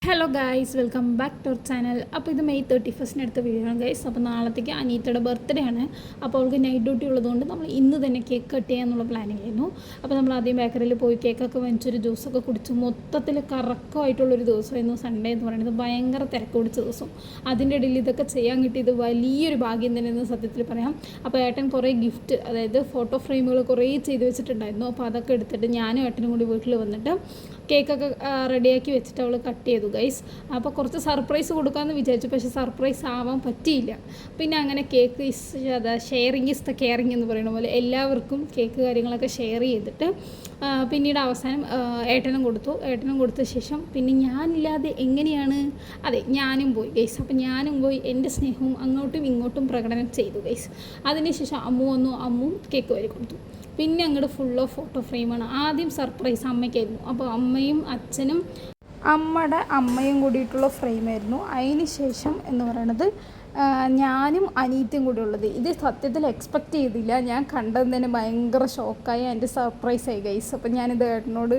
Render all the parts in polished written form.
Hello guys, welcome back to our channel. അപ്പോൾ ഇത് May 31 എടുത്ത വീഡിയോ ആണ് ഗൈസ്. അപ്പോൾ നാളത്തേക്ക് അനീറ്റയുടെ ബർത്ത്ഡേ ആണ്. അപ്പോൾ അവൾക്ക് നൈറ്റ് ഡ്യൂട്ടി ഉള്ളതുകൊണ്ട് നമ്മൾ ഇന്ന് തന്നെ കേക്ക് കട്ട് ചെയ്യാന്നുള്ള പ്ലാനിങ് ആയിരുന്നു. അപ്പോൾ നമ്മൾ ആദ്യം ബേക്കറിയിൽ പോയി കേക്കൊക്കെ വാങ്ങിച്ചൊരു ജ്യൂസൊക്കെ കുടിച്ച് മൊത്തത്തിൽ കറക്കമായിട്ടുള്ളൊരു ദിവസമായിരുന്നു സൺഡേ എന്ന് പറയുന്നത്. ഭയങ്കര തിരക്ക് പിടിച്ച ദിവസം. അതിൻ്റെ ഇടയിൽ ഇതൊക്കെ ചെയ്യാൻ കിട്ടിയത് വലിയൊരു ഭാഗ്യം തന്നെയെന്ന് സത്യത്തിൽ പറയാം. അപ്പോൾ ഏട്ടൻ കുറേ ഗിഫ്റ്റ്, അതായത് ഫോട്ടോ ഫ്രെയിമുകൾ കുറേ ചെയ്ത് വെച്ചിട്ടുണ്ടായിരുന്നു. അപ്പോൾ അതൊക്കെ എടുത്തിട്ട് ഞാനും ഏട്ടനും കൂടി വീട്ടിൽ വന്നിട്ട് കേക്കൊക്കെ റെഡിയാക്കി വെച്ചിട്ട് അവൾ കട്ട് ചെയ്തു ഗൈസ്. അപ്പോൾ കുറച്ച് സർപ്രൈസ് കൊടുക്കാമെന്ന് വിചാരിച്ചു, പക്ഷേ സർപ്രൈസ് ആവാൻ പറ്റിയില്ല. പിന്നെ അങ്ങനെ cake sharing is the caring എന്ന് പറയുന്ന പോലെ എല്ലാവർക്കും കേക്ക് കാര്യങ്ങളൊക്കെ ഷെയർ ചെയ്തിട്ട് പിന്നീട് അവസാനം ഏട്ടനും കൊടുത്ത ശേഷം പിന്നെ ഞാനില്ലാതെ എങ്ങനെയാണ്, അതെ ഞാനും പോയി ഗൈസ്. അപ്പോൾ ഞാനും പോയി എൻ്റെ സ്നേഹവും അങ്ങോട്ടും ഇങ്ങോട്ടും പ്രകടനം ചെയ്തു ഗൈസ്. അതിനുശേഷം അമ്മു വന്നു, അമ്മും കേക്ക് വരെ കൊടുത്തു. പിന്നെ അങ്ങോട്ട് ഫുൾ ഓഫ് ഫോട്ടോ ഫ്രെയിമാണ്. ആദ്യം സർപ്രൈസ് അമ്മയ്ക്കായിരുന്നു. അപ്പോൾ അമ്മയും അച്ഛനും അമ്മയുടെ അമ്മയും കൂടിയിട്ടുള്ള ഫ്രെയിമായിരുന്നു. അതിന് ശേഷം എന്ന് പറയണത് ഞാനും അനീറ്റയും കൂടി ഉള്ളത്. ഇത് സത്യത്തിൽ എക്സ്പെക്റ്റ് ചെയ്തില്ല. ഞാൻ കണ്ടത് തന്നെ ഭയങ്കര ഷോക്കായി, എൻ്റെ സർപ്രൈസായി ഗൈസ്. അപ്പം ഞാനിത് ഏട്ടനോട്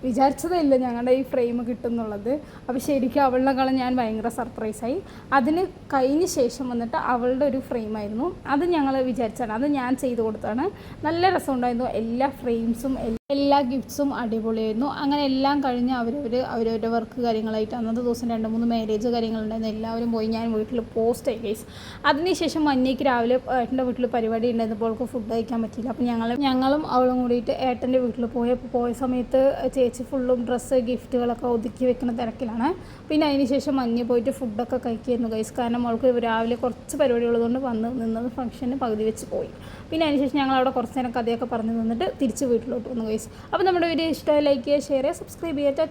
വിചാരിച്ചതേ ഇല്ല ഞങ്ങളുടെ ഈ ഫ്രെയിം കിട്ടുന്നുള്ളത്. അപ്പോൾ ശരിക്കും അവളുടെക്കാളും ഞാൻ ഭയങ്കര സർപ്രൈസായി. അതിന് കഴിഞ്ഞ ശേഷം വന്നിട്ട് അവളുടെ ഒരു ഫ്രെയിമായിരുന്നു. അത് ഞങ്ങൾ വിചാരിച്ചാണ്, അത് ഞാൻ ചെയ്ത് കൊടുത്താണ്. നല്ല രസമുണ്ടായിരുന്നു. എല്ലാ ഫ്രെയിംസും എല്ലാ ഗിഫ്റ്റ്സും അടിപൊളിയായിരുന്നു. അങ്ങനെ എല്ലാം കഴിഞ്ഞ് അവരവരുടെ വർക്ക് കാര്യങ്ങളായിട്ട് അന്നത്തെ ദിവസം 2-3 മാരേജ് കാര്യങ്ങളുണ്ടായിരുന്നു. എല്ലാവരും പോയി. ഞാൻ വീട്ടിൽ പോസ്റ്റ് ഗൈസ്. അതിനുശേഷം മഞ്ഞയ്ക്ക് രാവിലെ ഏട്ടൻ്റെ വീട്ടിൽ പരിപാടി ഉണ്ടായിരുന്നപ്പോൾ അവൾക്ക് ഫുഡ് കഴിക്കാൻ പറ്റിയില്ല. അപ്പോൾ ഞങ്ങളും അവളും കൂടിയിട്ട് ഏട്ടൻ്റെ വീട്ടിൽ പോയ സമയത്ത് ചേച്ചി ഫുള്ളും ഡ്രസ്സ് ഗിഫ്റ്റുകളൊക്കെ ഒതുക്കി വെക്കുന്ന തിരക്കിലാണ്. പിന്നെ അതിനുശേഷം മഞ്ഞ് പോയിട്ട് ഫുഡൊക്കെ കഴിക്കുമായിരുന്നു ഗൈസ്. കാരണം അവൾക്ക് രാവിലെ കുറച്ച് പരിപാടി ഉള്ളതുകൊണ്ട് വന്ന് നിന്നത് ഫംഗ്ഷന് പകുതി വെച്ച് പോയി. പിന്നെ അതിനുശേഷം ഞങ്ങൾ അവിടെ കുറച്ച് നേരം കഥയൊക്കെ പറഞ്ഞ് നിന്നിട്ട് തിരിച്ച് വീട്ടിലോട്ട് വന്നു ഗൈസ്. അപ്പോൾ നമ്മുടെ വീഡിയോ ഇഷ്ടമായി ലൈക്ക് ചെയ്യുക, ഷെയർ ചെയ്യുക, സബ്സ്ക്രൈബ് ചെയ്യുക.